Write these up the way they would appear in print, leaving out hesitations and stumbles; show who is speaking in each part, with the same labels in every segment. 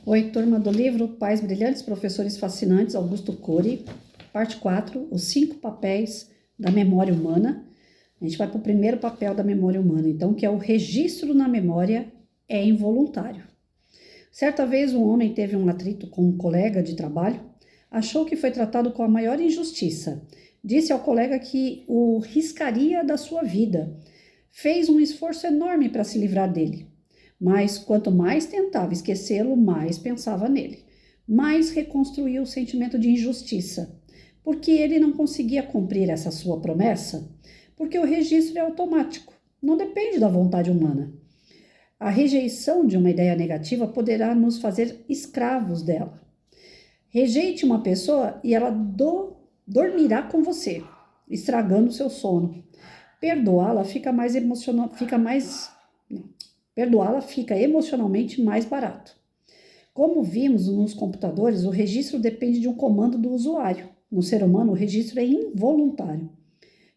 Speaker 1: Oi, turma do livro Pais Brilhantes, Professores Fascinantes, Augusto Cury, parte 4, os 5 papéis da memória humana. A gente vai para o primeiro papel da memória humana, então, que é o registro na memória é involuntário. Certa vez um homem teve um atrito com um colega de trabalho, achou que foi tratado com a maior injustiça, disse ao colega que o riscaria da sua vida, fez um esforço enorme para se livrar dele. Mas quanto mais tentava esquecê-lo, mais pensava nele. Mais reconstruía o sentimento de injustiça. Porque ele não conseguia cumprir essa sua promessa? Porque o registro é automático, não depende da vontade humana. A rejeição de uma ideia negativa poderá nos fazer escravos dela. Rejeite uma pessoa e ela dormirá com você, estragando o seu sono. Perdoá-la fica emocionalmente mais barato. Como vimos nos computadores, o registro depende de um comando do usuário. No ser humano, o registro é involuntário,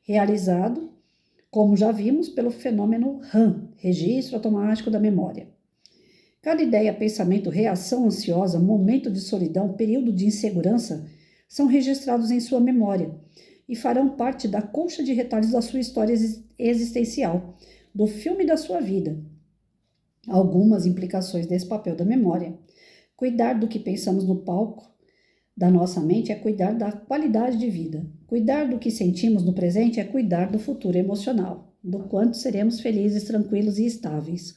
Speaker 1: realizado, como já vimos, pelo fenômeno RAM, registro automático da memória. Cada ideia, pensamento, reação ansiosa, momento de solidão, período de insegurança são registrados em sua memória e farão parte da colcha de retalhos da sua história existencial, do filme da sua vida. Algumas implicações desse papel da memória. Cuidar do que pensamos no palco da nossa mente é cuidar da qualidade de vida. Cuidar do que sentimos no presente é cuidar do futuro emocional, do quanto seremos felizes, tranquilos e estáveis.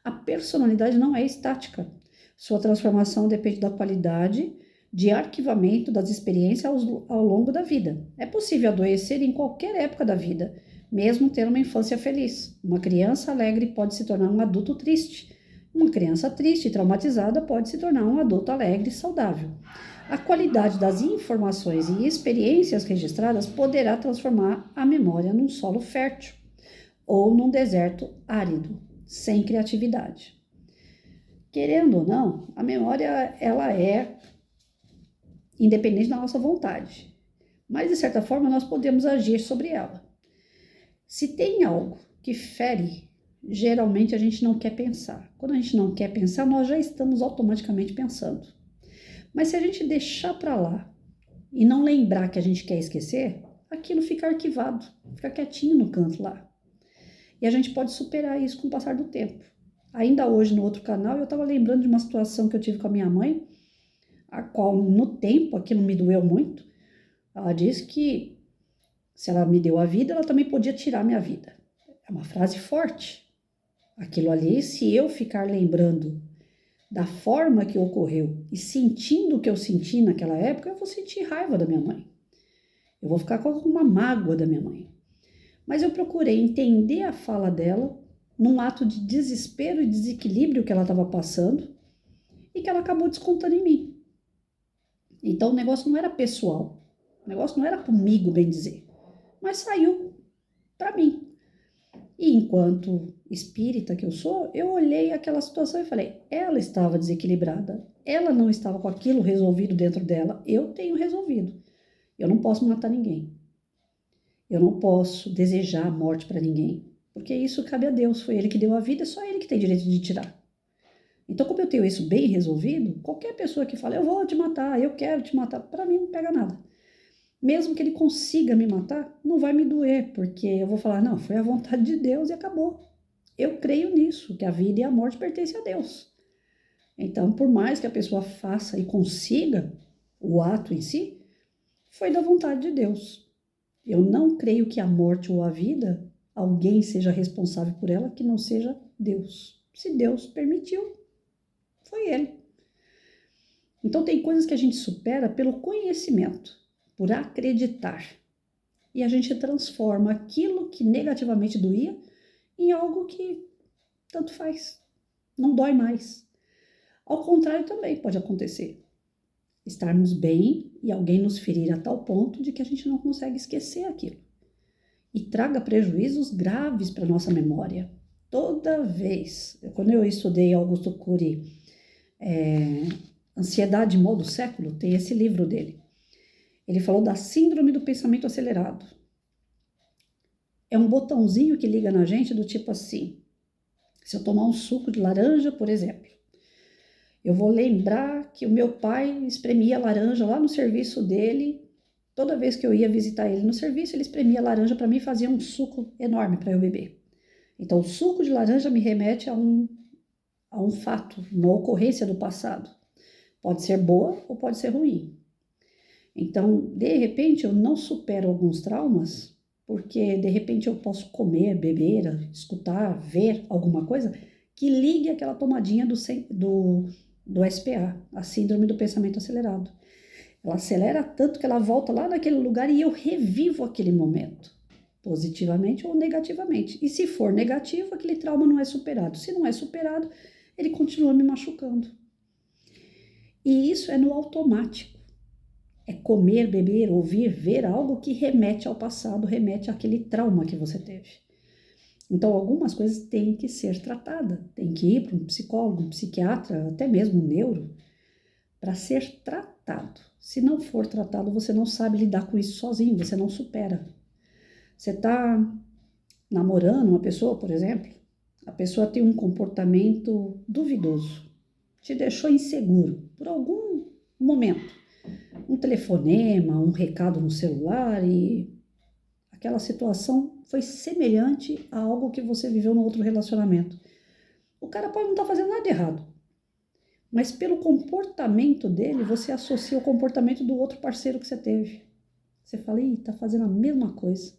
Speaker 1: A personalidade não é estática. Sua transformação depende da qualidade de arquivamento das experiências ao longo da vida. É possível adoecer em qualquer época da vida, mesmo ter uma infância feliz. Uma criança alegre pode se tornar um adulto triste. Uma criança triste e traumatizada pode se tornar um adulto alegre e saudável. A qualidade das informações e experiências registradas poderá transformar a memória num solo fértil ou num deserto árido, sem criatividade. Querendo ou não, a memória ela é independente da nossa vontade, mas de certa forma nós podemos agir sobre ela. Se tem algo que fere, geralmente a gente não quer pensar. Quando a gente não quer pensar, nós já estamos automaticamente pensando. Mas se a gente deixar para lá e não lembrar que a gente quer esquecer, aquilo fica arquivado, fica quietinho no canto lá. E a gente pode superar isso com o passar do tempo. Ainda hoje, no outro canal, eu estava lembrando de uma situação que eu tive com a minha mãe, a qual, no tempo, aquilo me doeu muito. Ela disse que se ela me deu a vida, ela também podia tirar minha vida. É uma frase forte. Aquilo ali, se eu ficar lembrando da forma que ocorreu e sentindo o que eu senti naquela época, eu vou sentir raiva da minha mãe. Eu vou ficar com uma mágoa da minha mãe. Mas eu procurei entender a fala dela num ato de desespero e desequilíbrio que ela estava passando e que ela acabou descontando em mim. Então o negócio não era pessoal, o negócio não era comigo, bem dizer, mas saiu para mim. E enquanto espírita que eu sou, eu olhei aquela situação e falei, ela estava desequilibrada, ela não estava com aquilo resolvido dentro dela, eu tenho resolvido. Eu não posso matar ninguém. Eu não posso desejar a morte para ninguém, porque isso cabe a Deus, foi Ele que deu a vida, é só Ele que tem direito de tirar. Então, como eu tenho isso bem resolvido, qualquer pessoa que fala, eu vou te matar, eu quero te matar, para mim não pega nada. Mesmo que ele consiga me matar, não vai me doer, porque eu vou falar, não, foi a vontade de Deus e acabou. Eu creio nisso, que a vida e a morte pertencem a Deus. Então, por mais que a pessoa faça e consiga o ato em si, foi da vontade de Deus. Eu não creio que a morte ou a vida, alguém seja responsável por ela, que não seja Deus. Se Deus permitiu, foi Ele. Então, tem coisas que a gente supera pelo conhecimento, por acreditar. E a gente transforma aquilo que negativamente doía em algo que tanto faz, não dói mais. Ao contrário também pode acontecer. Estarmos bem e alguém nos ferir a tal ponto de que a gente não consegue esquecer aquilo. E traga prejuízos graves para a nossa memória. Toda vez, quando eu estudei Augusto Cury, Ansiedade, Modo Século, tem esse livro dele. Ele falou da síndrome do pensamento acelerado. É um botãozinho que liga na gente do tipo assim, se eu tomar um suco de laranja, por exemplo, Eu vou lembrar que o meu pai espremia laranja lá no serviço dele. Toda vez que eu ia visitar ele no serviço, ele espremia laranja para mim e fazia um suco enorme para eu beber. Então, o suco de laranja me remete a um fato, uma ocorrência do passado. Pode ser boa ou pode ser ruim. Então, de repente, eu não supero alguns traumas, porque de repente eu posso comer, beber, escutar, ver alguma coisa que ligue aquela tomadinha do SPA, a Síndrome do Pensamento Acelerado. Ela acelera tanto que ela volta lá naquele lugar e eu revivo aquele momento, positivamente ou negativamente. E se for negativo, aquele trauma não é superado. Se não é superado, ele continua me machucando. E isso é no automático. É comer, beber, ouvir, ver algo que remete ao passado, remete àquele trauma que você teve. Então, algumas coisas têm que ser tratadas. Tem que ir para um psicólogo, um psiquiatra, até mesmo um neuro, para ser tratado. Se não for tratado, você não sabe lidar com isso sozinho, você não supera. Você está namorando uma pessoa, por exemplo, a pessoa tem um comportamento duvidoso, te deixou inseguro por algum momento. Um telefonema, um recado no celular e aquela situação foi semelhante a algo que você viveu no outro relacionamento. O cara pode não estar fazendo nada errado, mas pelo comportamento dele, você associa o comportamento do outro parceiro que você teve. Você fala, ih, tá fazendo a mesma coisa.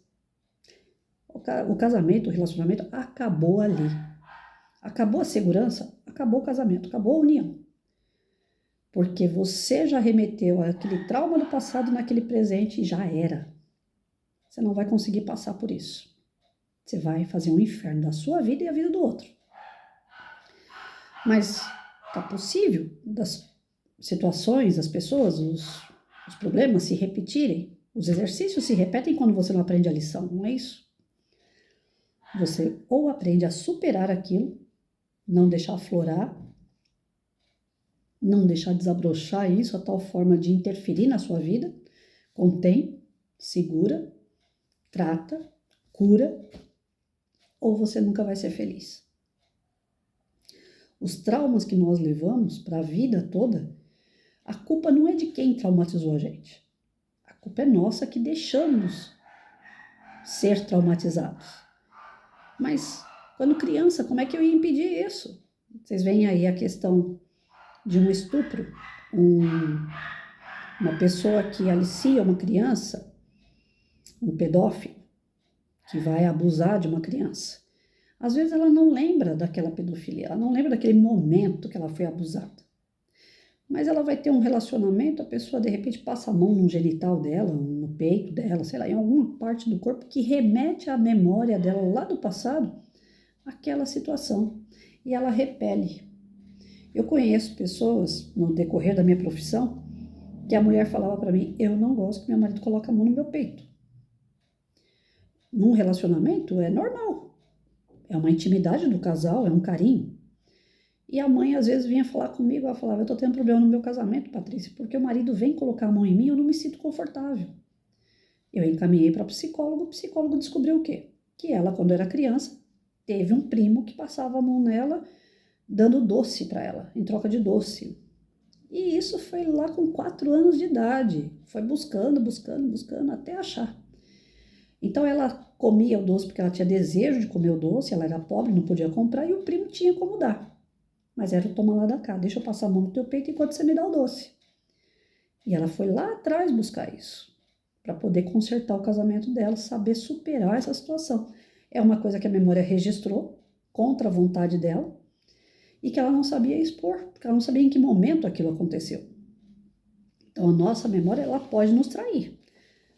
Speaker 1: O casamento, o relacionamento acabou ali. Acabou a segurança, acabou o casamento, acabou a união. Porque você já remeteu aquele trauma do passado naquele presente e já era. Você não vai conseguir passar por isso. Você vai fazer um inferno da sua vida e a vida do outro. Mas tá possível das situações, as pessoas, os problemas se repetirem. Os exercícios se repetem quando você não aprende a lição, não é isso? Você ou aprende a superar aquilo, não deixar aflorar, não deixar desabrochar isso a tal forma de interferir na sua vida, contém, segura, trata, cura, ou você nunca vai ser feliz. Os traumas que nós levamos para a vida toda, a culpa não é de quem traumatizou a gente. A culpa é nossa que deixamos ser traumatizados. Mas, quando criança, como é que eu ia impedir isso? Vocês veem aí a questão de um estupro, uma pessoa que alicia uma criança, um pedófilo, que vai abusar de uma criança. Às vezes ela não lembra daquela pedofilia, ela não lembra daquele momento que ela foi abusada. Mas ela vai ter um relacionamento, a pessoa de repente passa a mão no genital dela, no peito dela, sei lá, em alguma parte do corpo que remete à memória dela lá do passado, aquela situação. E ela repele. Eu conheço pessoas, no decorrer da minha profissão, que a mulher falava para mim, eu não gosto que meu marido coloque a mão no meu peito. Num relacionamento é normal. É uma intimidade do casal, é um carinho. E a mãe às vezes vinha falar comigo, ela falava, eu tô tendo problema no meu casamento, Patrícia, porque o marido vem colocar a mão em mim e eu não me sinto confortável. Eu encaminhei para o psicólogo descobriu o quê? Que ela, quando era criança, teve um primo que passava a mão nela, dando doce para ela, em troca de doce. E isso foi lá com 4 anos de idade. Foi buscando, até achar. Então ela comia o doce porque ela tinha desejo de comer o doce, ela era pobre, não podia comprar, e o primo tinha como dar. Mas era o toma lá da cá, deixa eu passar a mão no teu peito enquanto você me dá o doce. E ela foi lá atrás buscar isso, para poder consertar o casamento dela, saber superar essa situação. É uma coisa que a memória registrou, contra a vontade dela, e que ela não sabia expor, porque ela não sabia em que momento aquilo aconteceu. Então a nossa memória, ela pode nos trair,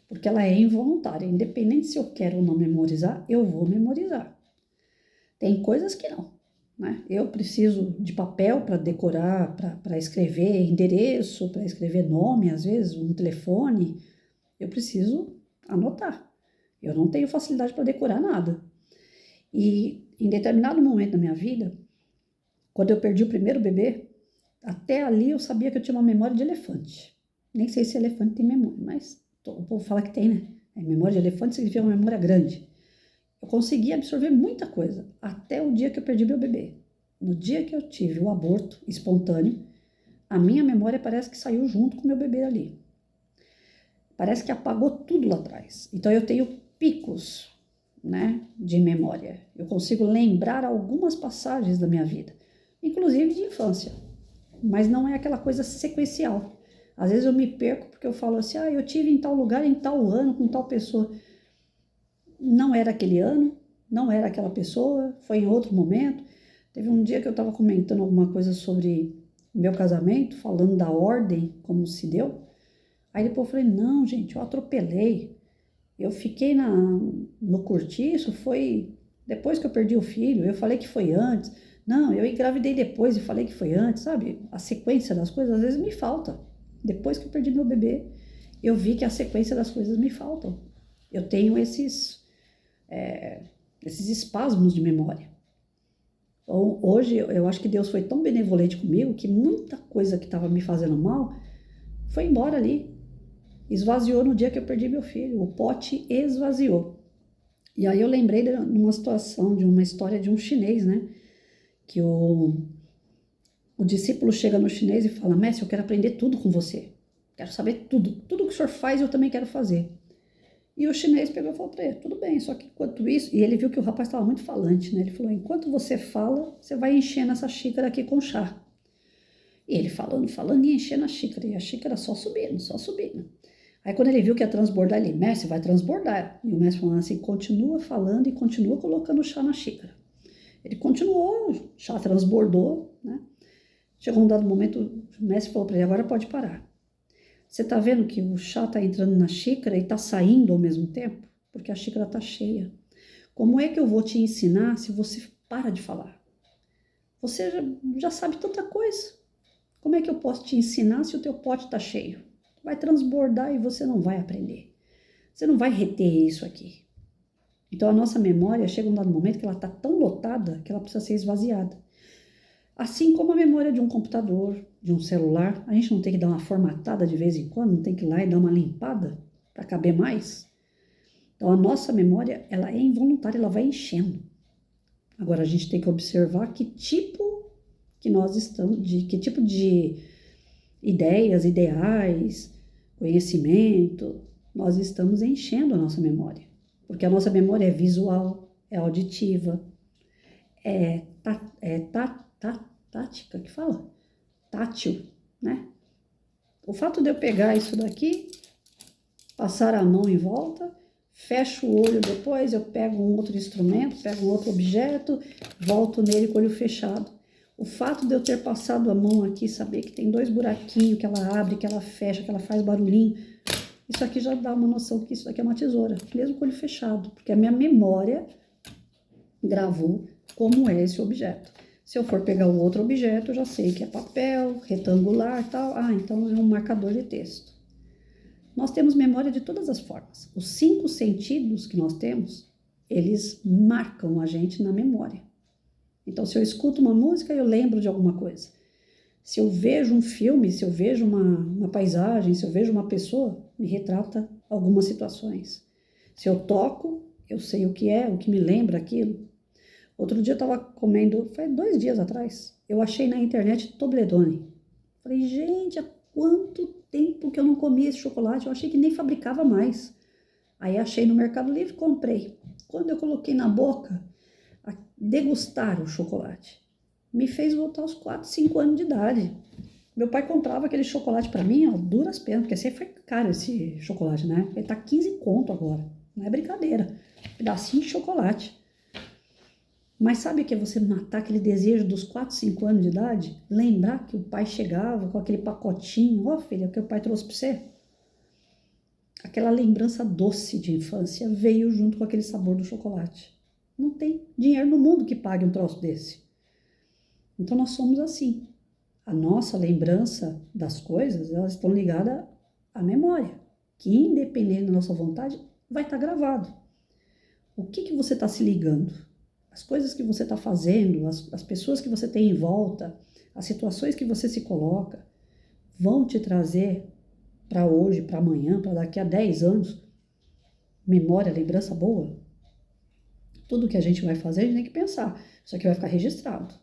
Speaker 1: porque ela é involuntária, independente se eu quero ou não memorizar, eu vou memorizar. Tem coisas que não. Né? Eu preciso de papel para decorar, para escrever endereço, para escrever nome, às vezes, um telefone. Eu preciso anotar. Eu não tenho facilidade para decorar nada. E em determinado momento da minha vida, quando eu perdi o primeiro bebê, até ali eu sabia que eu tinha uma memória de elefante. Nem sei se elefante tem memória, mas o povo fala que tem, né? Memória de elefante significa uma memória grande. Eu consegui absorver muita coisa, até o dia que eu perdi meu bebê. No dia que eu tive o aborto espontâneo, a minha memória parece que saiu junto com o meu bebê ali. Parece que apagou tudo lá atrás. Então eu tenho picos, né, de memória. Eu consigo lembrar algumas passagens da minha vida, inclusive de infância, mas não é aquela coisa sequencial. Às vezes eu me perco porque eu falo assim, eu tive em tal lugar, em tal ano, com tal pessoa. Não era aquele ano, não era aquela pessoa, foi em outro momento. Teve um dia que eu estava comentando alguma coisa sobre o meu casamento, falando da ordem, como se deu. Aí depois eu falei, não, gente, eu atropelei. Eu fiquei no cortiço, foi depois que eu perdi o filho, eu falei que foi antes. Não, eu engravidei depois e falei que foi antes, sabe? A sequência das coisas às vezes me falta. Depois que eu perdi meu bebê, eu vi que a sequência das coisas me faltam. Eu tenho esses espasmos de memória. Então, hoje, eu acho que Deus foi tão benevolente comigo que muita coisa que estava me fazendo mal foi embora ali. Esvaziou no dia que eu perdi meu filho. O pote esvaziou. E aí eu lembrei de uma situação, de uma história de um chinês, né? Que o discípulo chega no chinês e fala, mestre, eu quero aprender tudo com você. Quero saber tudo. Tudo que o senhor faz eu também quero fazer. E o chinês pegou e falou para ele, tudo bem, só que enquanto isso... E ele viu que o rapaz estava muito falante, né? Ele falou, enquanto você fala, você vai enchendo essa xícara aqui com chá. E ele falando e enchendo a xícara. E a xícara só subindo, só subindo. Aí quando ele viu que ia transbordar, ele, mestre, vai transbordar. E o mestre falando assim, continua falando e continua colocando chá na xícara. Ele continuou, o chá transbordou, né? Chegou um dado momento, o mestre falou para ele, agora pode parar. Você está vendo que o chá está entrando na xícara e está saindo ao mesmo tempo? Porque a xícara está cheia. Como é que eu vou te ensinar se você para de falar? Você já sabe tanta coisa. Como é que eu posso te ensinar se o teu pote está cheio? Vai transbordar e você não vai aprender. Você não vai reter isso aqui. Então a nossa memória chega um dado momento que ela está tão lotada que ela precisa ser esvaziada. Assim como a memória de um computador, de um celular, a gente não tem que dar uma formatada de vez em quando, não tem que ir lá e dar uma limpada para caber mais. Então a nossa memória, ela é involuntária, ela vai enchendo. Agora a gente tem que observar que tipo que nós estamos, que tipo de ideias, ideais, conhecimento, nós estamos enchendo a nossa memória. Porque a nossa memória é visual, é auditiva, tática, que fala? Tátil, né? O fato de eu pegar isso daqui, passar a mão em volta, fecho o olho depois, eu pego um outro instrumento, pego um outro objeto, volto nele com o olho fechado. O fato de eu ter passado a mão aqui, saber que tem 2 buraquinhos, que ela abre, que ela fecha, que ela faz barulhinho, isso aqui já dá uma noção que isso aqui é uma tesoura, mesmo com o olho fechado, porque a minha memória gravou como é esse objeto. Se eu for pegar o outro objeto, eu já sei que é papel, retangular e tal. Então é um marcador de texto. Nós temos memória de todas as formas. Os 5 sentidos que nós temos, eles marcam a gente na memória. Então, se eu escuto uma música, eu lembro de alguma coisa. Se eu vejo um filme, se eu vejo uma paisagem, se eu vejo uma pessoa, me retrata algumas situações. Se eu toco, eu sei o que é, o que me lembra aquilo. Outro dia eu estava comendo, foi 2 dias atrás, eu achei na internet Toblerone. Falei, gente, há quanto tempo que eu não comia esse chocolate? Eu achei que nem fabricava mais. Aí achei no Mercado Livre, comprei. Quando eu coloquei na boca, a degustar o chocolate, me fez voltar aos 4, 5 anos de idade. Meu pai comprava aquele chocolate para mim, ó, duras penas, porque sempre foi caro esse chocolate, né? Ele tá 15 conto agora, não é brincadeira. Pedacinho de chocolate. Mas sabe o que é você matar aquele desejo dos 4, 5 anos de idade? Lembrar que o pai chegava com aquele pacotinho, ó filha, que o pai trouxe para você. Aquela lembrança doce de infância veio junto com aquele sabor do chocolate. Não tem dinheiro no mundo que pague um troço desse. Então nós somos assim. A nossa lembrança das coisas, elas estão ligadas à memória, que independente da nossa vontade, vai estar gravado. O que você está se ligando? As coisas que você está fazendo, as pessoas que você tem em volta, as situações que você se coloca, vão te trazer para hoje, para amanhã, para daqui a 10 anos, memória, lembrança boa. Tudo que a gente vai fazer, a gente tem que pensar. Isso aqui vai ficar registrado.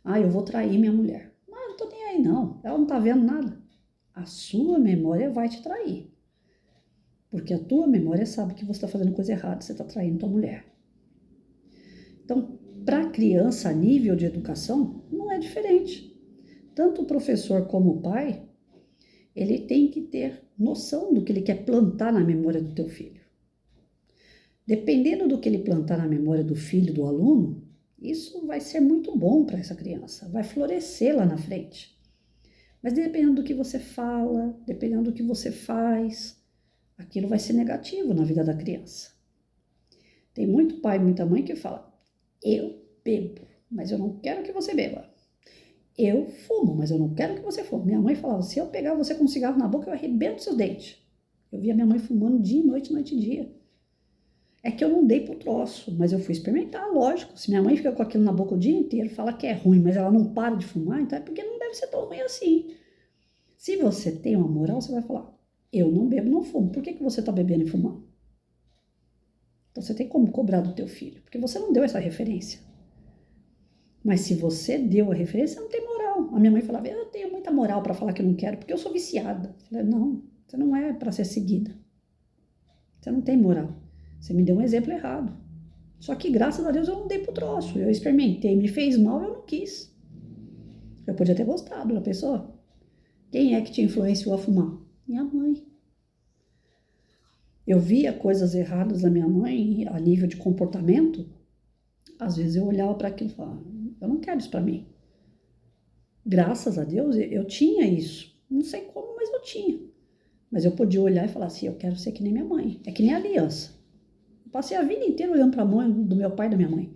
Speaker 1: Eu vou trair minha mulher. Não tô nem nem não, ela não está vendo nada. A sua memória vai te trair. Porque a tua memória sabe que você está fazendo coisa errada, você está traindo tua mulher. Então, para a criança, a nível de educação, não é diferente. Tanto o professor como o pai, ele tem que ter noção do que ele quer plantar na memória do teu filho. Dependendo do que ele plantar na memória do filho, do aluno, isso vai ser muito bom para essa criança, vai florescer lá na frente. Mas dependendo do que você fala, dependendo do que você faz, aquilo vai ser negativo na vida da criança. Tem muito pai e muita mãe que fala, eu bebo, mas eu não quero que você beba. Eu fumo, mas eu não quero que você fume. Minha mãe falava, se eu pegar você com um cigarro na boca, eu arrebento seus dentes. Eu via minha mãe fumando dia e noite, noite e dia. É que eu não dei pro troço, mas eu fui experimentar, lógico. Se minha mãe fica com aquilo na boca o dia inteiro, fala que é ruim, mas ela não para de fumar, então é porque não deve ser tão ruim assim. Se você tem uma moral, você vai falar, eu não bebo, não fumo. Por que você tá bebendo e fumando? Então você tem como cobrar do teu filho, porque você não deu essa referência. Mas se você deu a referência, você não tem moral. A minha mãe falava, eu tenho muita moral para falar que eu não quero, porque eu sou viciada. Eu falei, não, você não é para ser seguida. Você não tem moral. Você me deu um exemplo errado. Só que, graças a Deus, eu não dei pro troço. Eu experimentei, me fez mal, eu não quis. Eu podia ter gostado da pessoa. Quem é que te influenciou a fumar? Minha mãe. Eu via coisas erradas da minha mãe a nível de comportamento. Às vezes eu olhava para aquilo e falava, eu não quero isso para mim. Graças a Deus, eu tinha isso. Não sei como, mas eu tinha. Mas eu podia olhar e falar assim, eu quero ser que nem minha mãe. É que nem aliança. Eu passei a vida inteira olhando para a mão do meu pai e da minha mãe.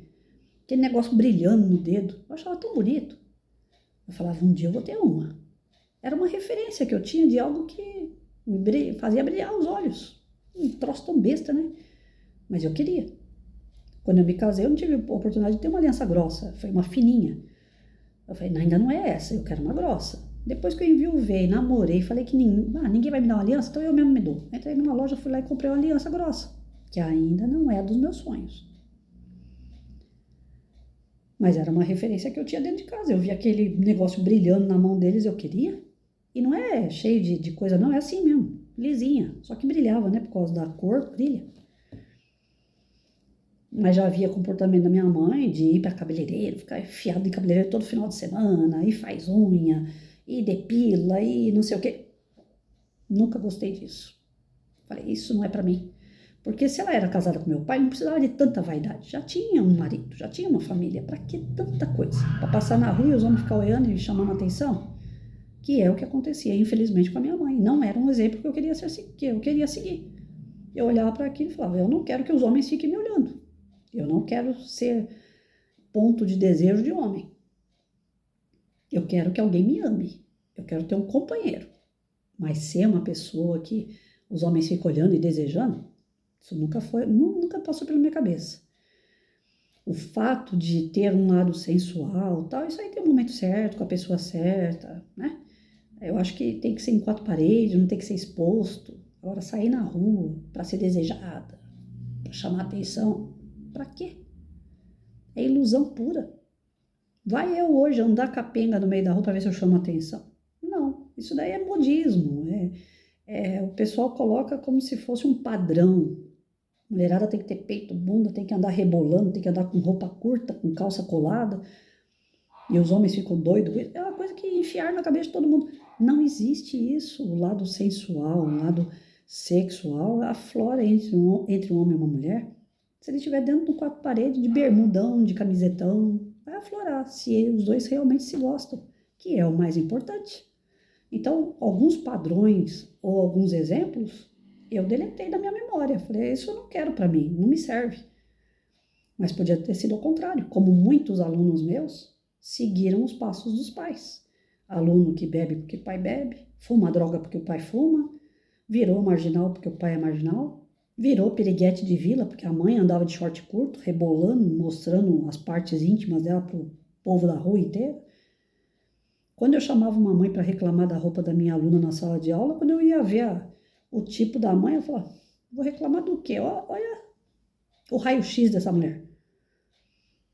Speaker 1: Aquele negócio brilhando no dedo. Eu achava tão bonito. Eu falava, um dia eu vou ter uma. Era uma referência que eu tinha de algo que me fazia brilhar os olhos. Um troço tão besta, né? Mas eu queria. Quando eu me casei, eu não tive a oportunidade de ter uma aliança grossa. Foi uma fininha. Eu falei, ainda não é essa, eu quero uma grossa. Depois que eu enviuvei, namorei, falei que ninguém vai me dar uma aliança, então eu mesmo me dou. Entrei numa loja, fui lá e comprei uma aliança grossa, que ainda não é dos meus sonhos. Mas era uma referência que eu tinha dentro de casa. Eu vi aquele negócio brilhando na mão deles, eu queria. E não é cheio de coisa, não, é assim mesmo, lisinha. Só que brilhava, né, por causa da cor, brilha. Mas já havia comportamento da minha mãe de ir para cabeleireiro, ficar enfiado em cabeleireiro todo final de semana, e faz unha, e depila, e não sei o quê. Nunca gostei disso. Falei, isso não é para mim. Porque se ela era casada com meu pai, não precisava de tanta vaidade. Já tinha um marido, já tinha uma família. Para que tanta coisa? Para passar na rua e os homens ficar olhando e chamando a atenção? Que é o que acontecia, infelizmente, com a minha mãe. Não era um exemplo que eu queria seguir. Eu olhava para aquilo e falava, eu não quero que os homens fiquem me olhando. Eu não quero ser ponto de desejo de homem. Eu quero que alguém me ame. Eu quero ter um companheiro. Mas ser uma pessoa que os homens ficam olhando e desejando, isso nunca passou pela minha cabeça. O fato de ter um lado sensual, tal, isso aí tem um momento certo, com a pessoa certa, né? Eu acho que tem que ser em quatro paredes, não tem que ser exposto. Agora, sair na rua para ser desejada, para chamar atenção, para quê? É ilusão pura. Vai eu hoje andar capenga no meio da rua para ver se eu chamo atenção? Não, isso daí é modismo. O pessoal coloca como se fosse um padrão. Mulherada tem que ter peito, bunda, tem que andar rebolando, tem que andar com roupa curta, com calça colada. E os homens ficam doidos. É uma coisa que enfiar na cabeça de todo mundo. Não existe isso. O lado sensual, o lado sexual aflora entre um homem e uma mulher. Se ele estiver dentro de quatro paredes, de bermudão, de camisetão, vai aflorar, se os dois realmente se gostam, que é o mais importante. Então, alguns padrões ou alguns exemplos, eu deletei da minha memória. Falei, isso eu não quero para mim, não me serve. Mas podia ter sido ao contrário, como muitos alunos meus seguiram os passos dos pais. Aluno que bebe porque o pai bebe, fuma droga porque o pai fuma, virou marginal porque o pai é marginal, virou piriguete de vila porque a mãe andava de short curto, rebolando, mostrando as partes íntimas dela pro povo da rua inteira. Quando eu chamava uma mãe para reclamar da roupa da minha aluna na sala de aula, quando eu ia ver o tipo da mãe, eu falava, vou reclamar do quê? Olha o raio-x dessa mulher.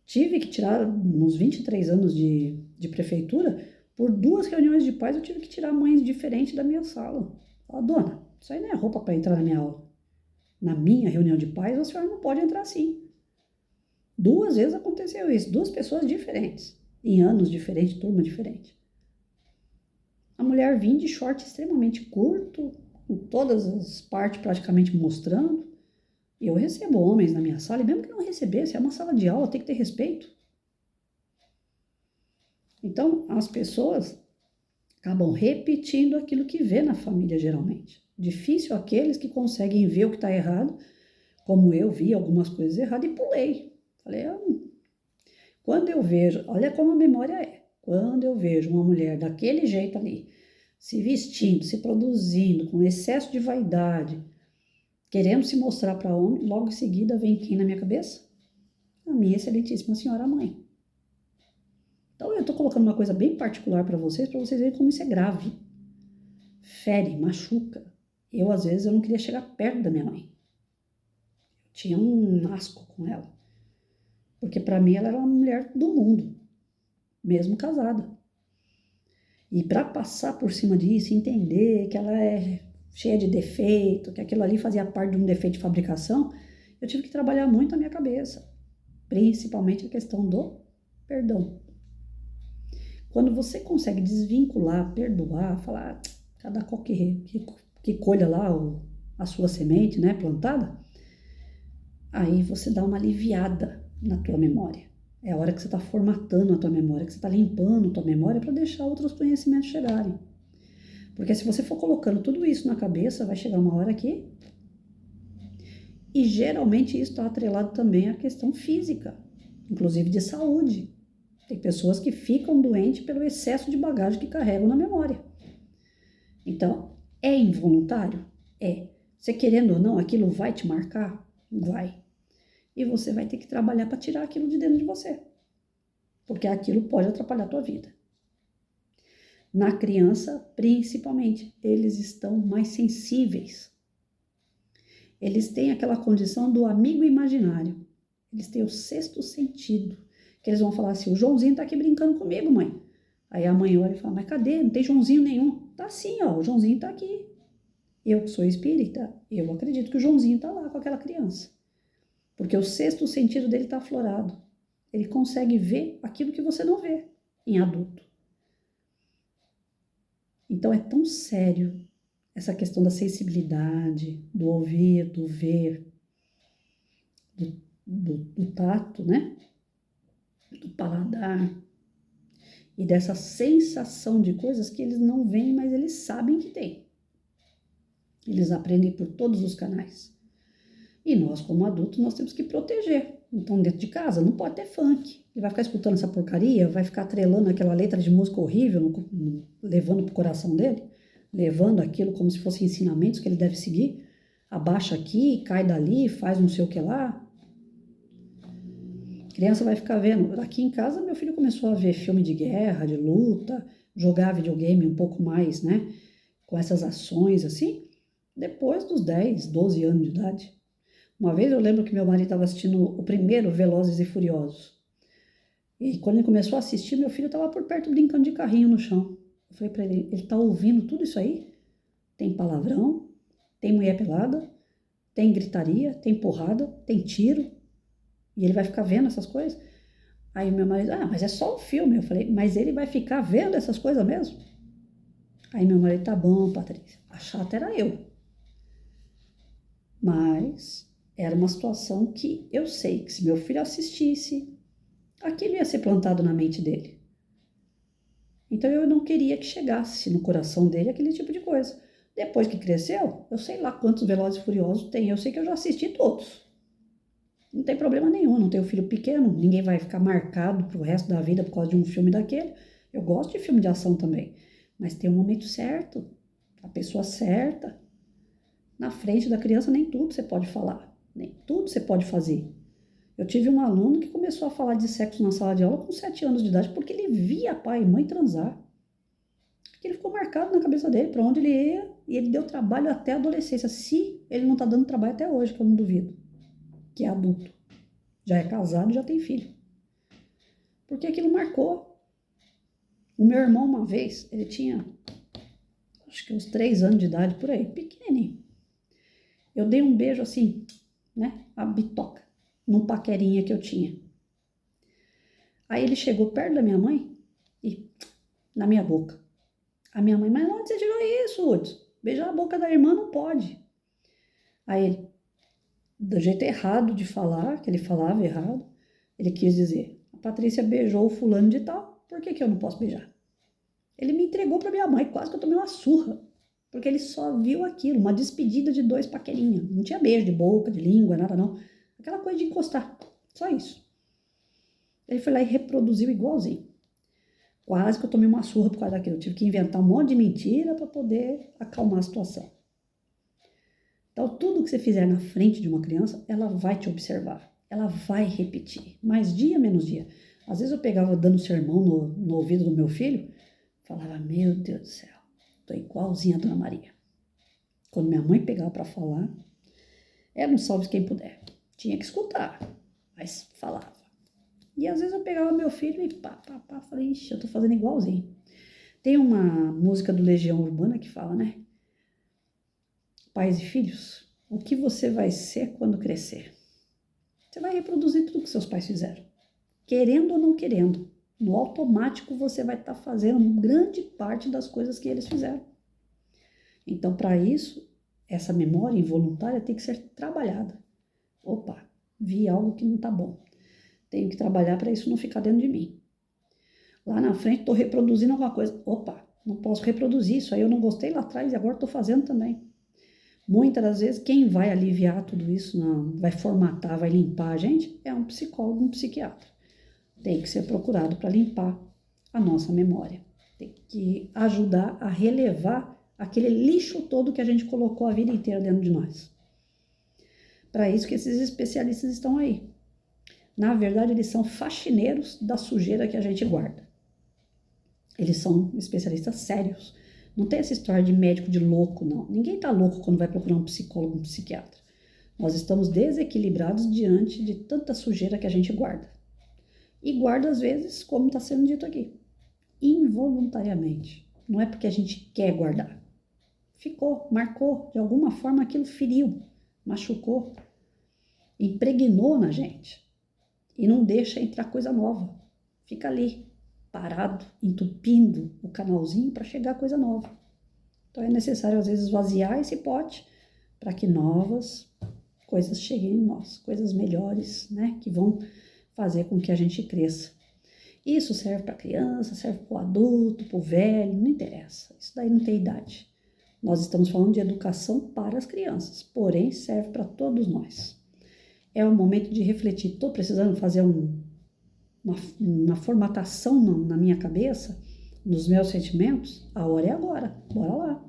Speaker 1: Tive que tirar uns 23 anos de prefeitura Por 2 reuniões de pais eu tive que tirar mães diferentes da minha sala. Fala, dona, isso aí não é roupa para entrar na minha aula. Na minha reunião de pais, a senhora não pode entrar assim. 2 vezes aconteceu isso, 2 pessoas diferentes, em anos diferentes, turma diferente. A mulher vinha de short extremamente curto, com todas as partes praticamente mostrando. E eu recebo homens na minha sala, e mesmo que não recebesse, é uma sala de aula, tem que ter respeito. Então, as pessoas acabam repetindo aquilo que vê na família, geralmente. Difícil aqueles que conseguem ver o que está errado, como eu vi algumas coisas erradas e pulei. Falei, quando eu vejo, olha como a memória é, quando eu vejo uma mulher daquele jeito ali, se vestindo, se produzindo, com excesso de vaidade, querendo se mostrar para homem, logo em seguida vem quem na minha cabeça? A minha excelentíssima senhora mãe. Então eu estou colocando uma coisa bem particular para vocês verem como isso é grave. Fere, machuca. Eu, às vezes, eu não queria chegar perto da minha mãe. Tinha um asco com ela. Porque para mim ela era uma mulher do mundo, mesmo casada. E para passar por cima disso, entender que ela é cheia de defeito, que aquilo ali fazia parte de um defeito de fabricação, eu tive que trabalhar muito a minha cabeça. Principalmente a questão do perdão. Quando você consegue desvincular, perdoar, falar, cada qual que colha lá a sua semente, né, plantada, aí você dá uma aliviada na tua memória. É a hora que você está formatando a tua memória, que você está limpando a tua memória para deixar outros conhecimentos chegarem. Porque se você for colocando tudo isso na cabeça, vai chegar uma hora que... E geralmente isso está atrelado também à questão física, inclusive de saúde. Tem pessoas que ficam doentes pelo excesso de bagagem que carregam na memória. Então, é involuntário? É. Você querendo ou não, aquilo vai te marcar? Vai. E você vai ter que trabalhar para tirar aquilo de dentro de você. Porque aquilo pode atrapalhar a tua vida. Na criança, principalmente, eles estão mais sensíveis. Eles têm aquela condição do amigo imaginário. Eles têm o sexto sentido. Que eles vão falar assim, o Joãozinho tá aqui brincando comigo, mãe. Aí a mãe olha e fala, mas cadê? Não tem Joãozinho nenhum. Tá sim, ó, o Joãozinho tá aqui. Eu que sou espírita, eu acredito que o Joãozinho tá lá com aquela criança. Porque o sexto sentido dele tá aflorado. Ele consegue ver aquilo que você não vê em adulto. Então é tão sério essa questão da sensibilidade, do ouvir, do ver, do tato, né? Do paladar e dessa sensação de coisas que eles não veem, mas eles sabem que tem. Eles aprendem por todos os canais. E nós, como adultos, nós temos que proteger. Então, dentro de casa, não pode ter funk. Ele vai ficar escutando essa porcaria, vai ficar atrelando aquela letra de música horrível, levando pro coração dele, levando aquilo como se fossem ensinamentos que ele deve seguir. Abaixa aqui, cai dali, faz não sei o que lá. A criança vai ficar vendo. Aqui em casa, meu filho começou a ver filme de guerra, de luta, jogar videogame um pouco mais, né? Com essas ações assim, depois dos 10, 12 anos de idade. Uma vez eu lembro que meu marido estava assistindo o primeiro Velozes e Furiosos. E quando ele começou a assistir, meu filho estava por perto brincando de carrinho no chão. Eu falei para ele, ele está ouvindo tudo isso aí? Tem palavrão, tem mulher pelada, tem gritaria, tem porrada, tem tiro. E ele vai ficar vendo essas coisas? Aí meu marido, mas é só um filme. Eu falei, mas ele vai ficar vendo essas coisas mesmo? Aí meu marido, tá bom, Patrícia. A chata era eu. Mas era uma situação que eu sei que se meu filho assistisse, aquilo ia ser plantado na mente dele. Então eu não queria que chegasse no coração dele aquele tipo de coisa. Depois que cresceu, eu sei lá quantos Velozes e Furiosos tem. Eu sei que eu já assisti todos. Não tem problema nenhum, não tenho filho pequeno, ninguém vai ficar marcado pro resto da vida por causa de um filme daquele. Eu gosto de filme de ação também, mas tem um momento certo, a pessoa certa. Na frente da criança nem tudo você pode falar, nem tudo você pode fazer. Eu tive um aluno que começou a falar de sexo na sala de aula com 7 anos de idade, porque ele via pai e mãe transar. Ele ficou marcado na cabeça dele, para onde ele ia, e ele deu trabalho até a adolescência, se ele não está dando trabalho até hoje, que eu não duvido, que é adulto, já é casado, já tem filho. Porque aquilo marcou. O meu irmão, uma vez, ele tinha, acho que uns 3 anos de idade, por aí, pequenininho. Eu dei um beijo assim, né, a bitoca, num paquerinha que eu tinha. Aí ele chegou perto da minha mãe e na minha boca. A minha mãe, mas onde você tirou isso, Hudson? Beijar a boca da irmã não pode. Aí ele, do jeito errado de falar, que ele falava errado, ele quis dizer, a Patrícia beijou o fulano de tal, por que eu não posso beijar? Ele me entregou para minha mãe, quase que eu tomei uma surra, porque ele só viu aquilo, uma despedida de 2 paquerinhos. Não tinha beijo de boca, de língua, nada não. Aquela coisa de encostar, só isso. Ele foi lá e reproduziu igualzinho. Quase que eu tomei uma surra por causa daquilo. Eu tive que inventar um monte de mentira para poder acalmar a situação. Então, tudo que você fizer na frente de uma criança, ela vai te observar. Ela vai repetir, mais dia menos dia. Às vezes eu pegava dando sermão no ouvido do meu filho, falava, meu Deus do céu, tô igualzinha a Dona Maria. Quando minha mãe pegava para falar, era um salve quem puder. Tinha que escutar, mas falava. E às vezes eu pegava meu filho e falei, ixi, eu tô fazendo igualzinho. Tem uma música do Legião Urbana que fala, né? Pais e filhos, o que você vai ser quando crescer? Você vai reproduzir tudo que seus pais fizeram. Querendo ou não querendo. No automático você vai estar fazendo grande parte das coisas que eles fizeram. Então, para isso, essa memória involuntária tem que ser trabalhada. Opa, vi algo que não está bom. Tenho que trabalhar para isso não ficar dentro de mim. Lá na frente estou reproduzindo alguma coisa. Opa, não posso reproduzir isso. Aí eu não gostei lá atrás e agora estou fazendo também. Muitas das vezes, quem vai aliviar tudo isso, vai formatar, vai limpar a gente, é um psicólogo, um psiquiatra. Tem que ser procurado para limpar a nossa memória. Tem que ajudar a relevar aquele lixo todo que a gente colocou a vida inteira dentro de nós. Para isso que esses especialistas estão aí. Na verdade, eles são faxineiros da sujeira que a gente guarda. Eles são especialistas sérios. Não tem essa história de médico de louco, não. Ninguém tá louco quando vai procurar um psicólogo, um psiquiatra. Nós estamos desequilibrados diante de tanta sujeira que a gente guarda. E guarda, às vezes, como está sendo dito aqui, involuntariamente. Não é porque a gente quer guardar. Ficou, marcou, de alguma forma aquilo feriu, machucou, impregnou na gente. E não deixa entrar coisa nova. Fica ali, parado, entupindo o canalzinho para chegar coisa nova. Então é necessário, às vezes, esvaziar esse pote para que novas coisas cheguem em nós, coisas melhores, né, que vão fazer com que a gente cresça. Isso serve para criança, serve para o adulto, para o velho, não interessa. Isso daí não tem idade. Nós estamos falando de educação para as crianças, porém serve para todos nós. É o momento de refletir. Estou precisando fazer uma formatação na minha cabeça, nos meus sentimentos? A hora é agora, bora lá.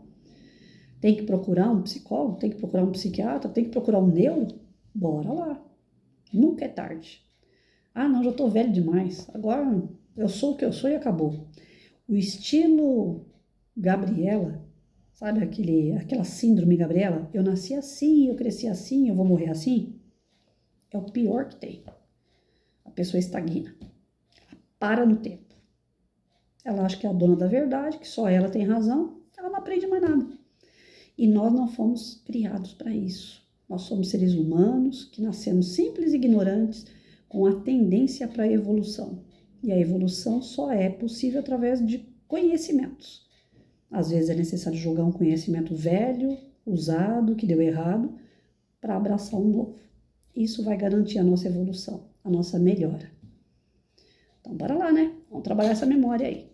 Speaker 1: Tem que procurar um psicólogo, tem que procurar um psiquiatra, tem que procurar um neuro? Bora lá. Nunca é tarde. Ah, não, já tô velho demais. Agora eu sou o que eu sou e acabou. O estilo Gabriela, sabe aquela síndrome Gabriela? Eu nasci assim, eu cresci assim, eu vou morrer assim? É o pior que tem. A pessoa estagna. Ela para no tempo. Ela acha que é a dona da verdade, que só ela tem razão. Ela não aprende mais nada. E nós não fomos criados para isso. Nós somos seres humanos que nascemos simples e ignorantes, com a tendência para a evolução. E a evolução só é possível através de conhecimentos. Às vezes é necessário jogar um conhecimento velho, usado, que deu errado, para abraçar um novo. Isso vai garantir a nossa evolução, a nossa melhora. Então, bora lá, né? Vamos trabalhar essa memória aí.